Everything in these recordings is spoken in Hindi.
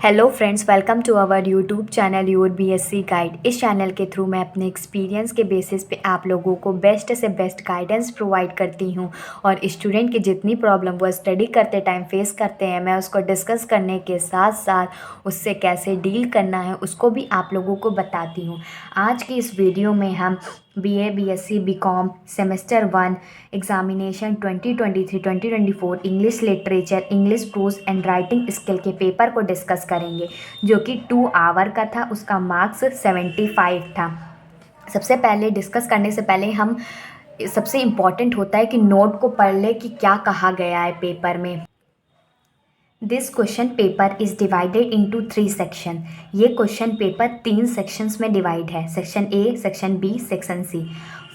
Hello friends, welcome to our YouTube channel your BSc guide. इस चैनल के थ्रू मैं अपने एक्सपीरियंस के बेसिस पे आप लोगों को बेस्ट से बेस्ट गाइडेंस प्रोवाइड करती हूँ और स्टूडेंट की जितनी प्रॉब्लम वो स्टडी करते टाइम फेस करते हैं, मैं उसको डिस्कस करने के साथ साथ उससे कैसे डील करना है उसको भी आप लोगों को बताती हूँ। आज की इस वीडियो में हम BA, BSc, BCom semester 1 examination 2023-2024 English literature, English prose and writing skill के पेपर को डिस्कस करेंगे, जो कि 2 आवर का था। उसका मार्क्स 75 था। सबसे पहले डिस्कस करने से पहले हम सबसे इम्पॉर्टेंट होता है कि नोट को पढ़ ले कि क्या कहा गया है पेपर में। This question paper is divided into 3 section. ये क्वेश्चन पेपर 3 सेक्शंस में डिवाइड है, section A, section B, section C.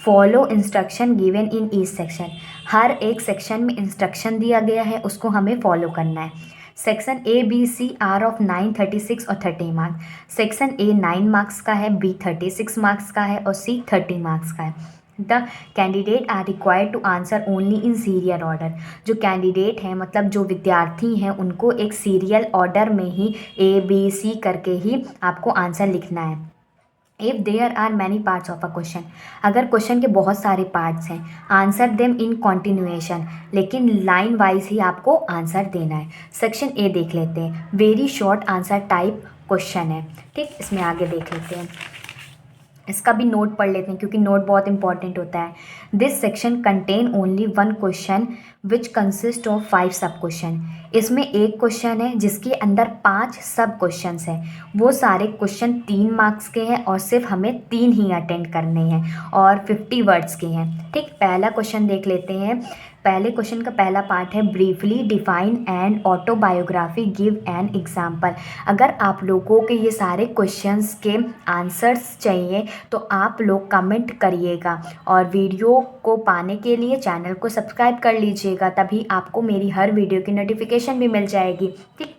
Follow instruction given in each section. हर एक सेक्शन में इंस्ट्रक्शन दिया गया है, उसको हमें फॉलो करना है। Section A, B, C are of 9, 36 और 30 मार्क्स। सेक्शन ए 9 मार्क्स का है, बी 36 मार्क्स का है और सी 30 मार्क्स का है। The candidate are required to answer only in serial order. जो कैंडिडेट हैं, मतलब जो विद्यार्थी हैं, उनको एक सीरियल ऑर्डर में ही ए बी सी करके ही आपको आंसर लिखना है। If there are many parts of a question, अगर क्वेश्चन के बहुत सारे पार्ट्स हैं, आंसर देम इन कॉन्टिन्यूएशन, लेकिन लाइन वाइज ही आपको आंसर देना है। सेक्शन ए देख लेते हैं, very short answer type question है। ठीक, इसमें आगे देख लेते हैं, इसका भी नोट पढ़ लेते हैं क्योंकि नोट बहुत इंपॉर्टेंट होता है। This section contain only 1 question which consist of 5 सब क्वेश्चन। इसमें एक क्वेश्चन है जिसके अंदर 5 सब क्वेश्चन हैं। वो सारे क्वेश्चन 3 मार्क्स के हैं और सिर्फ हमें 3 ही अटेंड करने हैं और 50 वर्ड्स के हैं। ठीक, पहला क्वेश्चन देख लेते हैं। पहले क्वेश्चन का पहला पार्ट है, briefly define and autobiography, give an example. अगर आप लोगों के ये सारे क्वेश्चंस के आंसर्स चाहिए तो आप लोग कमेंट करिएगा और वीडियो को पाने के लिए चैनल को सब्सक्राइब कर लीजिएगा, तभी आपको मेरी हर वीडियो की नोटिफिकेशन भी मिल जाएगी। ठीक,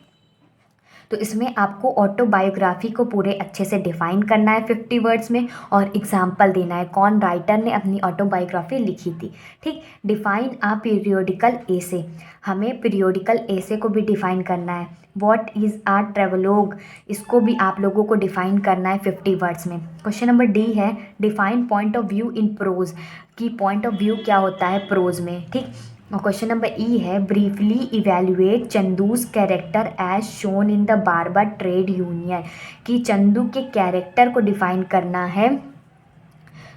तो इसमें आपको ऑटोबायोग्राफी को पूरे अच्छे से डिफ़ाइन करना है 50 वर्ड्स में और एग्जाम्पल देना है कौन राइटर ने अपनी ऑटोबायोग्राफी लिखी थी। ठीक, डिफ़ाइन आ पीरियोडिकल एसे, हमें पीरियोडिकल एसे को भी डिफ़ाइन करना है। व्हाट इज़ आ ट्रेवलोग, इसको भी आप लोगों को डिफ़ाइन करना है 50 वर्ड्स में। क्वेश्चन नंबर डी है, define point of view in prose, की पॉइंट ऑफ व्यू क्या होता है प्रोज में। ठीक, और क्वेश्चन नंबर ई है, briefly evaluate Chandu's character as shown in the barber trade union, कि चंदू के कैरेक्टर को डिफाइन करना है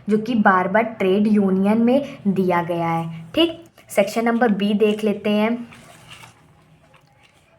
जो कि बार्बर ट्रेड यूनियन में दिया गया है। ठीक, सेक्शन नंबर बी देख लेते हैं।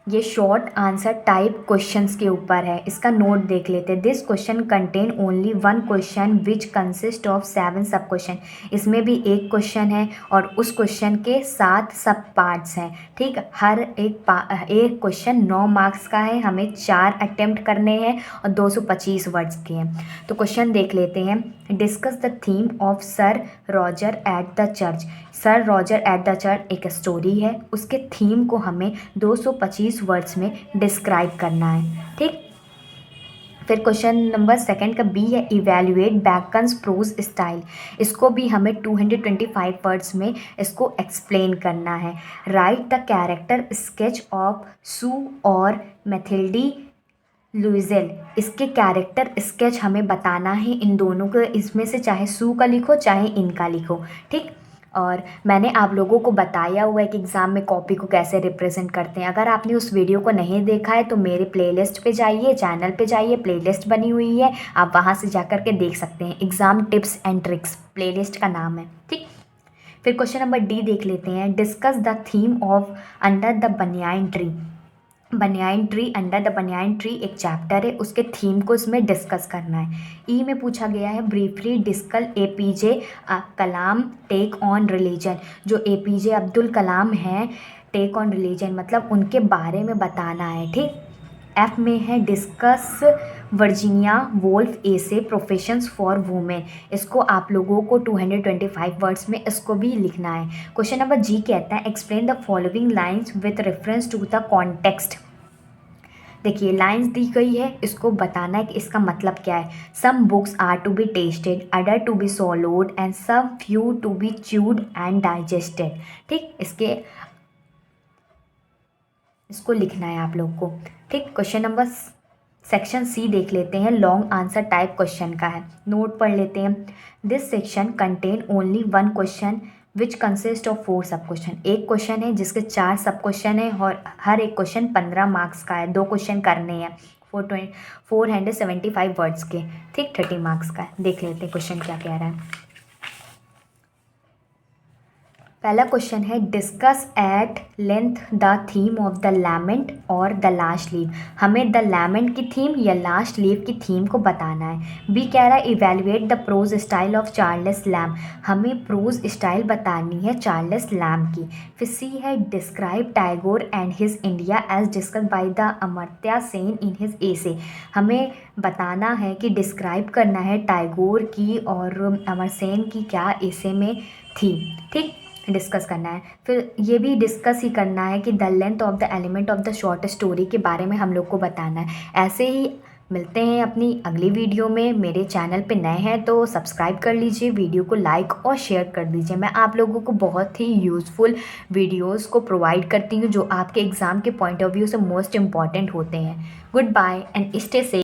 ये शॉर्ट आंसर टाइप क्वेश्चंस के ऊपर है, इसका नोट देख लेते हैं। This question contain only 1 question which consist of 7 सब क्वेश्चन। इसमें भी एक क्वेश्चन है और उस क्वेश्चन के 7 सब पार्ट्स हैं। ठीक, हर एक क्वेश्चन 9 मार्क्स का है, हमें 4 अटेम्प्ट करने हैं और 225 वर्ड्स के हैं। तो क्वेश्चन देख लेते हैं, discuss the theme of sir Roger at the church. Sir Roger at the church एक स्टोरी है, उसके थीम को हमें 225 वर्ड्स में डिस्क्राइब करना है। ठीक, फिर क्वेश्चन नंबर सेकंड का बी है, इवेल्युएट बैकन्स प्रोज स्टाइल। इसको भी हमें 225 वर्ड्स में इसको एक्सप्लेन करना है। Write the character sketch of Sue और मैथिल्डी लुइजेल, इसके कैरेक्टर स्केच हमें बताना है इन दोनों को, इसमें से चाहे सू का लिखो चाहे इनका लिखो। ठीक, और मैंने आप लोगों को बताया हुआ है कि एग्ज़ाम में कॉपी को कैसे रिप्रेजेंट करते हैं। अगर आपने उस वीडियो को नहीं देखा है तो मेरे प्लेलिस्ट पे जाइए, चैनल पे जाइए, प्लेलिस्ट बनी हुई है, आप वहाँ से जा कर के देख सकते हैं। Exam tips and tricks playlist का नाम है। ठीक, फिर क्वेश्चन नंबर डी देख लेते हैं, discuss the theme of under the banyan tree. Banyan tree, under the banyan tree एक चैप्टर है, उसके थीम को इसमें डिस्कस करना है। ई में पूछा गया है, briefly discuss APJ Kalam take on religion. जो एपीजे अब्दुल कलाम हैं, टेक ऑन रिलीजन मतलब उनके बारे में बताना है। ठीक, एफ में है, discuss Virginia Woolf essay professions for women. इसको आप लोगों को 225 वर्ड्स में इसको भी लिखना है। क्वेश्चन नंबर जी कहता है, explain the following lines with reference to the context. देखिए, लाइन्स दी गई है, इसको बताना है कि इसका मतलब क्या है। Some books are to be tasted, other to be swallowed and some few to be chewed and digested. ठीक, इसके इसको लिखना है आप लोग को। ठीक, क्वेश्चन नंबर सेक्शन सी देख लेते हैं, लॉन्ग आंसर टाइप क्वेश्चन का है, नोट पढ़ लेते हैं। This section contain only one question which consist of 4 सब क्वेश्चन। एक क्वेश्चन है जिसके 4 सब क्वेश्चन है और हर एक क्वेश्चन 15 मार्क्स का है। 2 क्वेश्चन करने हैं 475 वर्ड्स के। ठीक, 30 मार्क्स का है। देख लेते हैं क्वेश्चन क्या कह रहा है। पहला क्वेश्चन है, discuss at length the theme of the lament और द लास्ट लीव। हमें द लैमेंट की थीम या लास्ट लीव की थीम को बताना है। बी कह रहा है, evaluate the prose style of Charles Lamb. हमें प्रोज स्टाइल बतानी है चार्ल्स लैम्ब की। फिर सी है, describe Tagore and his India as discuss by the Amartya Sen in his essay. हमें बताना है कि डिस्क्राइब करना है टैगोर की और अमर सेन की क्या एसे में थी। ठीक, डिस्कस करना है। फिर ये भी डिस्कस ही करना है कि the length of the element of the short story के बारे में हम लोग को बताना है। ऐसे ही मिलते हैं अपनी अगली वीडियो में। मेरे चैनल पे नए हैं तो सब्सक्राइब कर लीजिए, वीडियो को लाइक और शेयर कर दीजिए। मैं आप लोगों को बहुत ही यूज़फुल वीडियोस को प्रोवाइड करती हूँ जो आपके एग्ज़ाम के पॉइंट ऑफ व्यू से मोस्ट इम्पॉर्टेंट होते हैं। Goodbye and stay safe.